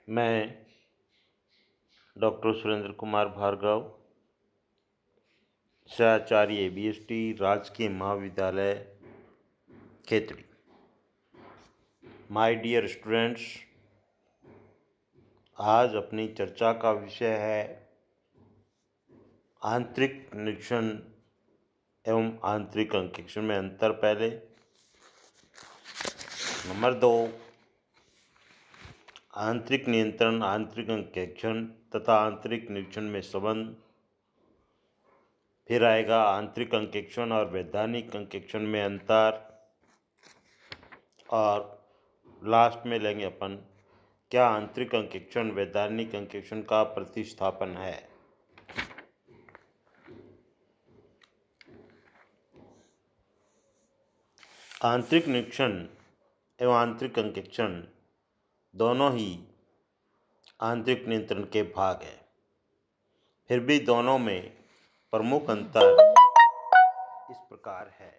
मैं doctor Surendra Kumar Bhargava, सहआचार्य BST राजकीय महाविद्यालय खेतड़ी। माय डियर स्टूडेंट्स, आज अपनी चर्चा का विषय है आंतरिक निरीक्षण एवं आंतरिक अंकेक्षण में अंतर। पहले नंबर 2, आंतरिक नियंत्रण, आंतरिक अंकेक्षण तथा आंतरिक निरीक्षण में संबंध। फिर आएगा आंतरिक अंकेक्षण और वैधानिक अंकेक्षण में अंतर। और लास्ट में लेंगे अपन क्या आंतरिक अंकेक्षण वैधानिक अंकेक्षण का प्रतिस्थापन है। आंतरिक निरीक्षण एवं आंतरिक अंकेक्षण दोनों ही आंतरिक नियंत्रण के भाग हैं। फिर भी दोनों में प्रमुख अंतर इस प्रकार है।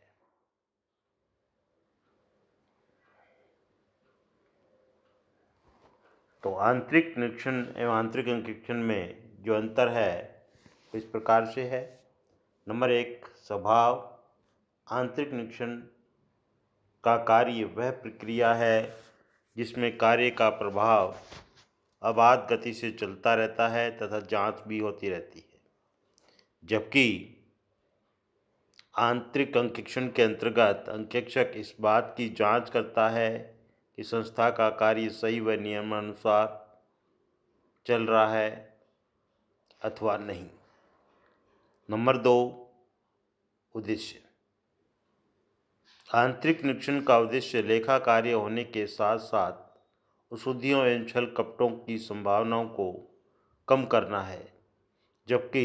तो आंतरिक निरीक्षण एवं आंतरिक अंकेक्षण में जो अंतर है इस प्रकार से है। नंबर 1, स्वभाव। आंतरिक निरीक्षण का कार्य वह प्रक्रिया है जिसमें कार्य का प्रभाव अबाध गति से चलता रहता है तथा जांच भी होती रहती है, जबकि आंतरिक अंकेक्षण के अंतर्गत अंकेक्षक इस बात की जांच करता है कि संस्था का कार्य सही व नियमानुसार चल रहा है अथवा नहीं। नंबर 2, उद्देश्य। आंतरिक निरीक्षण का उद्देश्य लेखा कार्य होने के साथ साथ अशुद्धियों एवं छल कपटों की संभावनाओं को कम करना है, जबकि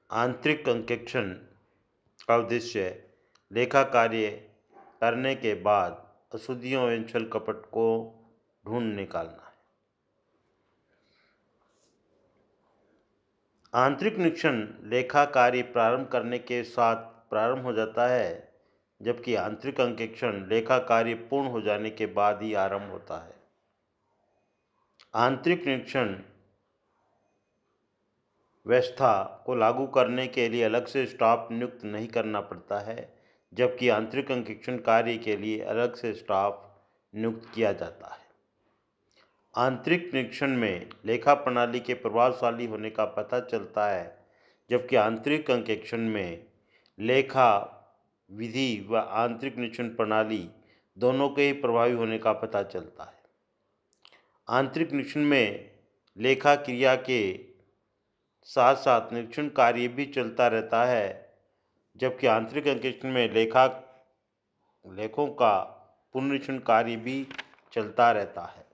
आंतरिक अंकेक्षण का उद्देश्य लेखा कार्य करने के बाद अशुद्धियों एवं छल कपट को ढूंढ निकालना है। आंतरिक निरीक्षण लेखा कार्य प्रारंभ करने के साथ प्रारंभ हो जाता है, जबकि आंतरिक अंकेक्षण लेखा कार्य पूर्ण हो जाने के बाद ही आरंभ होता है। आंतरिक निरीक्षण व्यवस्था को लागू करने के लिए अलग से स्टाफ नियुक्त नहीं करना पड़ता है, जबकि आंतरिक अंकेक्षण कार्य के लिए अलग से स्टाफ नियुक्त किया जाता है। आंतरिक निरीक्षण में लेखा प्रणाली के प्रभावशाली होने का पता चलता है, जबकि आंतरिक अंकेक्षण में लेखा विधि व आंतरिक निरीक्षण प्रणाली दोनों के ही प्रभावी होने का पता चलता है। आंतरिक निरीक्षण में लेखा क्रिया के साथ साथ निरीक्षण कार्य भी चलता रहता है, जबकि आंतरिक अंकेक्षण में लेखों का पुनरीक्षण कार्य भी चलता रहता है।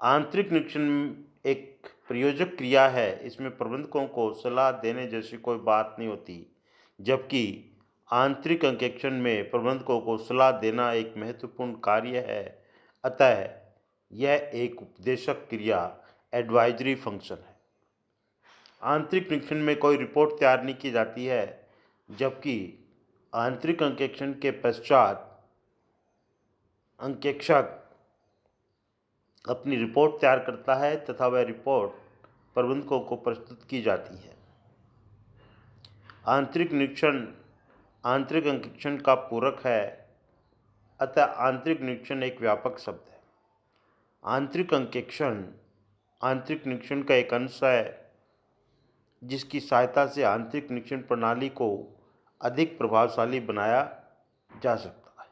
आंतरिक निरीक्षण एक प्रयोजक क्रिया है, इसमें प्रबंधकों को सलाह देने जैसी कोई बात नहीं होती, जबकि आंतरिक अंकेक्षण में प्रबंधकों को सलाह देना एक महत्वपूर्ण कार्य है। अतः यह एक उपदेशक क्रिया, एडवाइजरी फंक्शन है। आंतरिक निरीक्षण में कोई रिपोर्ट तैयार नहीं की जाती है, जबकि आंतरिक अंकेक्षण के पश्चात अंकेक्षक अपनी रिपोर्ट तैयार करता है तथा वह रिपोर्ट प्रबंधकों को प्रस्तुत की जाती है। आंतरिक निरीक्षण आंतरिक अंकेक्षण का पूरक है, अतः आंतरिक निरीक्षण एक व्यापक शब्द है। आंतरिक अंकेक्षण आंतरिक निरीक्षण का एक अंश है, जिसकी सहायता से आंतरिक निरीक्षण प्रणाली को अधिक प्रभावशाली बनाया जा सकता है।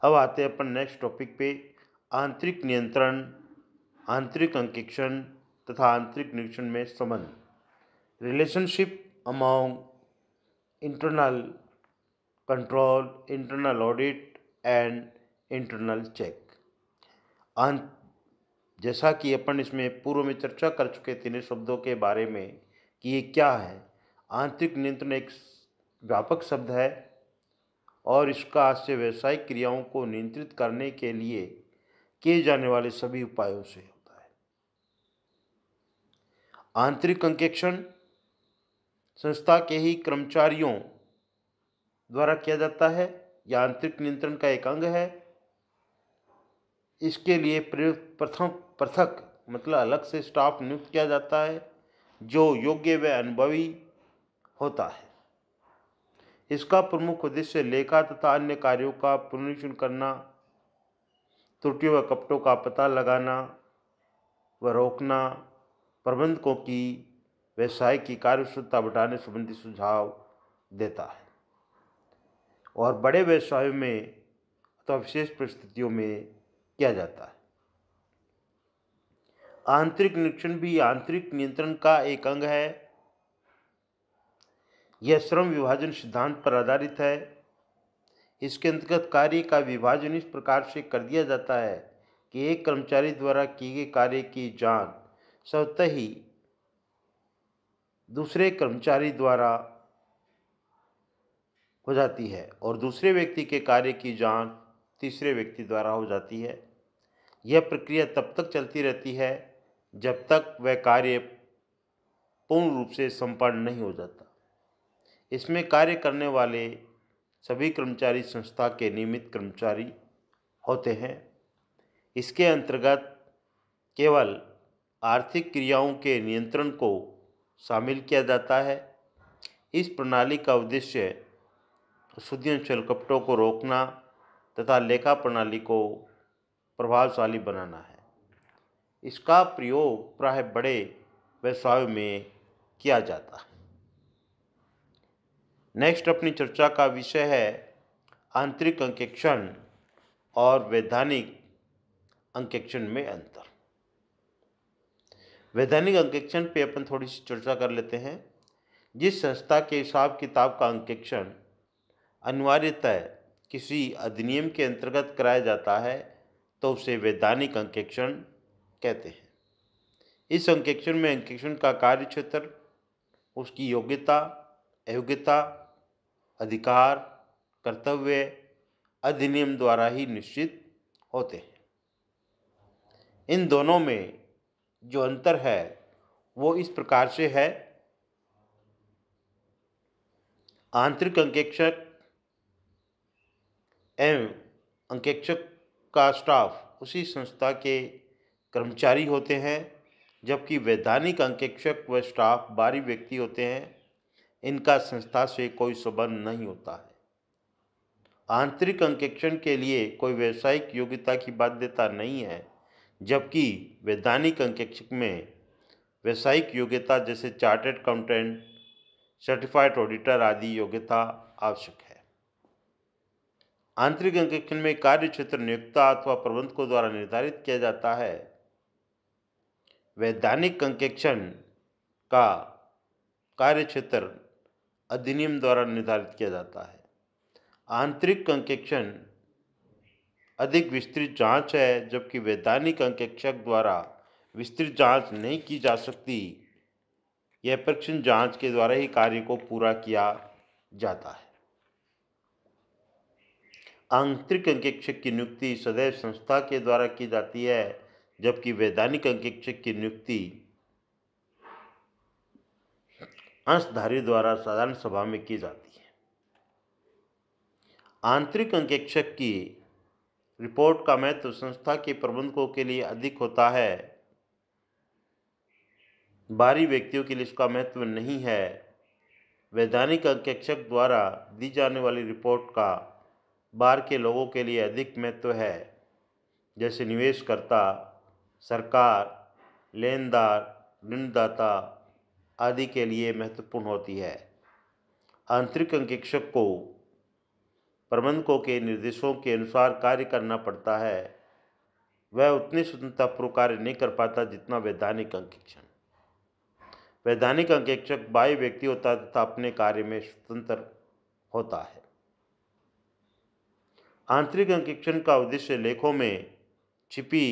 अब आते हैं अपन नेक्स्ट टॉपिक पे, आंतरिक नियंत्रण, आंतरिक अंकेक्षण तथा आंतरिक निरीक्षण में संबंध। Relationship among internal control, internal audit and internal check. जैसा कि अपन इसमें पूर्व में चर्चा कर चुके तीनों शब्दों के बारे में कि ये क्या है। आंतरिक नियंत्रण एक व्यापक शब्द है और इसका आज से व्यावसायिक क्रियाओं को नियंत्रित करने के लिए किए जाने वाले सभी उपायों से होता है। आंतरिक अंकेक्षण संस्था के ही कर्मचारियों द्वारा किया जाता है। यह आंतरिक नियंत्रण का एक अंग है। इसके लिए प्रयुक्त प्रथम पृथक मतलब अलग से स्टाफ नियुक्त किया जाता है जो योग्य व अनुभवी होता है। इसका प्रमुख उद्देश्य लेखा तथा अन्य कार्यों का पुनरीक्षण करना, त्रुटियों व कपटों का पता लगाना व रोकना, प्रबंधकों की व्यवसाय की कार्यकुशलता बढ़ाने संबंधी सुझाव देता है और बड़े व्यवसायों में अथवा विशेष परिस्थितियों में किया जाता है। आंतरिक निरीक्षण भी आंतरिक नियंत्रण का एक अंग है। यह श्रम विभाजन सिद्धांत पर आधारित है। इसके अंतर्गत कार्य का विभाजन इस प्रकार से कर दिया जाता है कि एक कर्मचारी द्वारा किए गए कार्य की जांच स्वतः ही दूसरे कर्मचारी द्वारा हो जाती है और दूसरे व्यक्ति के कार्य की जांच तीसरे व्यक्ति द्वारा हो जाती है। यह प्रक्रिया तब तक चलती रहती है जब तक वह कार्य पूर्ण रूप से संपन्न नहीं हो जाता। इसमें कार्य करने वाले सभी कर्मचारी संस्था के नियमित कर्मचारी होते हैं। इसके अंतर्गत केवल आर्थिक क्रियाओं के नियंत्रण को शामिल किया जाता है। इस प्रणाली का उद्देश्य अशुद्धियों छल कपटों को रोकना तथा लेखा प्रणाली को प्रभावशाली बनाना है। इसका प्रयोग प्राय बड़े व्यवसायों में किया जाता है। नेक्स्ट अपनी चर्चा का विषय है आंतरिक अंकेक्षण और वैधानिक अंकेक्षण में अंतर। वैधानिक अंकेक्षण पे अपन थोड़ी सी चर्चा कर लेते हैं। जिस संस्था के हिसाब किताब का अंकेक्षण अनिवार्यतः किसी अधिनियम के अंतर्गत कराया जाता है तो उसे वैधानिक अंकेक्षण कहते हैं। इस अंकेक्षण में अंकेक्षण का कार्य क्षेत्र, उसकी योग्यता, अयोग्यता, अधिकार, कर्तव्य अधिनियम द्वारा ही निश्चित होते हैं। इन दोनों में जो अंतर है वो इस प्रकार से है। आंतरिक अंकेक्षक एवं अंकेक्षक का स्टाफ उसी संस्था के कर्मचारी होते हैं, जबकि वैधानिक अंकेक्षक व स्टाफ बाहरी व्यक्ति होते हैं। इनका संस्था से कोई संबंध नहीं होता है। आंतरिक अंकेक्षण के लिए कोई व्यावसायिक योग्यता की बाध्यता नहीं है, जबकि वैधानिक अंकेक्षक में व्यावसायिक योग्यता जैसे चार्टर्ड अकाउंटेंट, सर्टिफाइड ऑडिटर आदि योग्यता आवश्यक है। आंतरिक अंकेक्षण में कार्य क्षेत्र नियोक्ता अथवा प्रबंधकों द्वारा निर्धारित किया जाता है। वैधानिक अंकेक्षण का कार्य क्षेत्र अधिनियम द्वारा निर्धारित किया जाता है। आंतरिक अंकेक्षण अधिक विस्तृत जांच है, जबकि वैधानिक अंकेक्षक द्वारा विस्तृत जांच नहीं की जा सकती। यह परीक्षण जांच के द्वारा ही कार्य को पूरा किया जाता है। आंतरिक अंकेक्षक की नियुक्ति सदैव संस्था के द्वारा की जाती है, जबकि वैधानिक अंकेक्षक की नियुक्ति अंशधारी द्वारा साधारण सभा में की जाती है। आंतरिक अंकेक्षक की रिपोर्ट का महत्व संस्था के प्रबंधकों के लिए अधिक होता है, बाहरी व्यक्तियों के लिए इसका महत्व नहीं है। वैधानिक अंकेक्षक द्वारा दी जाने वाली रिपोर्ट का बाहर के लोगों के लिए अधिक महत्व है, जैसे निवेशकर्ता, सरकार, लेनदार, ऋणदाता आदि के लिए महत्वपूर्ण होती है। आंतरिक अंकेक्षक को प्रबंधकों के निर्देशों के अनुसार कार्य करना पड़ता है। वह उतनी स्वतंत्रतापूर्वक कार्य नहीं कर पाता जितना वैधानिक अंकेक्षण। वैधानिक अंकेक्षक बाह्य व्यक्ति होता है तथा अपने कार्य में स्वतंत्र होता है। आंतरिक अंकेक्षण का उद्देश्य लेखों में छिपी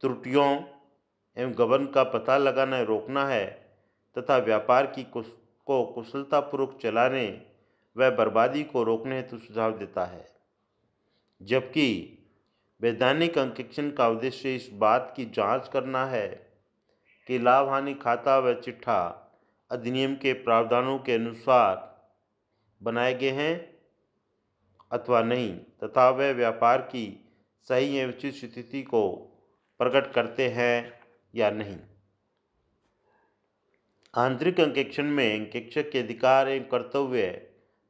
त्रुटियों एवं गबन का पता लगाना रोकना है तथा व्यापार को कुशलतापूर्वक चलाने व बर्बादी को रोकने हेतु सुझाव देता है, जबकि वैधानिक अंकेक्षण का उद्देश्य इस बात की जांच करना है कि लाभ हानि खाता व चिट्ठा अधिनियम के प्रावधानों के अनुसार बनाए गए हैं अथवा नहीं, तथा वह व्यापार की सही एवं उचित स्थिति को प्रकट करते हैं या नहीं। आंतरिक अंकेक्षण में अंकेक्षक के अधिकार एवं कर्तव्य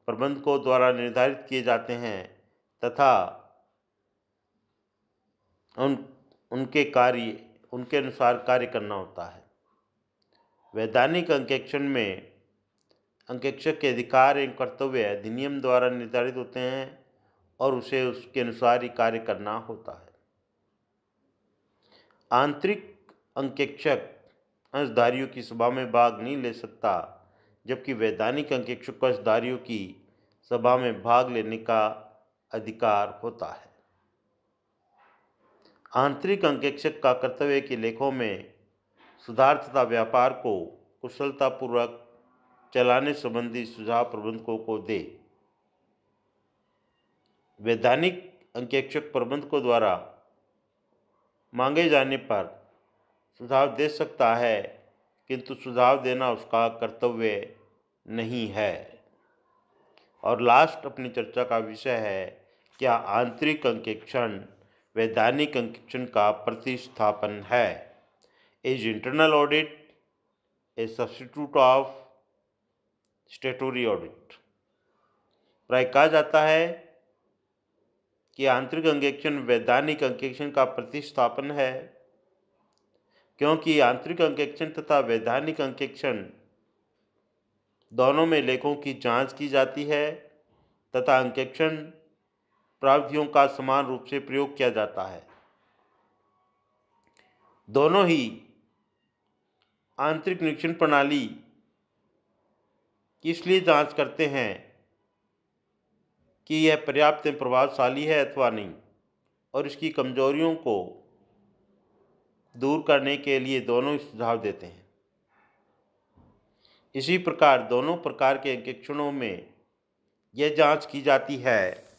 प्रबंधकों द्वारा निर्धारित किए जाते हैं तथा उनके अनुसार कार्य करना होता है। वैधानिक अंकेक्षण में अंकेक्षक के अधिकार एवं कर्तव्य अधिनियम द्वारा निर्धारित होते हैं और उसे उसके अनुसार ही कार्य करना होता है। आंतरिक अंकेक्षक अंशधारियों की सभा में भाग नहीं ले सकता, जबकि वैधानिक अंकेक्षक को अंशधारियों की सभा में भाग लेने का अधिकार होता है। आंतरिक अंकेक्षक का कर्तव्य के लेखों में सुधार तथा व्यापार को कुशलतापूर्वक चलाने संबंधी सुझाव प्रबंधकों को दे। वैधानिक अंकेक्षक प्रबंधकों द्वारा मांगे जाने पर सुझाव दे सकता है, किंतु सुझाव देना उसका कर्तव्य नहीं है। और लास्ट अपनी चर्चा का विषय है, क्या आंतरिक अंकेक्षण वैधानिक अंकेक्षण का प्रतिस्थापन है? Is internal audit A substitute of statutory audit? प्राय कहा जाता है कि आंतरिक अंकेक्षण वैधानिक अंकेक्षण का प्रतिस्थापन है, क्योंकि आंतरिक अंकेक्षण तथा वैधानिक अंकेक्षण दोनों में लेखों की जांच की जाती है तथा अंकेक्षण प्राविधियों का समान रूप से प्रयोग किया जाता है। दोनों ही आंतरिक निरीक्षण प्रणाली की इसलिए जांच करते हैं कि यह पर्याप्त प्रभावशाली है अथवा नहीं, और इसकी कमजोरियों को दूर करने के लिए दोनों सुझाव देते हैं। इसी प्रकार दोनों प्रकार के अंकेक्षणों में यह जांच की जाती है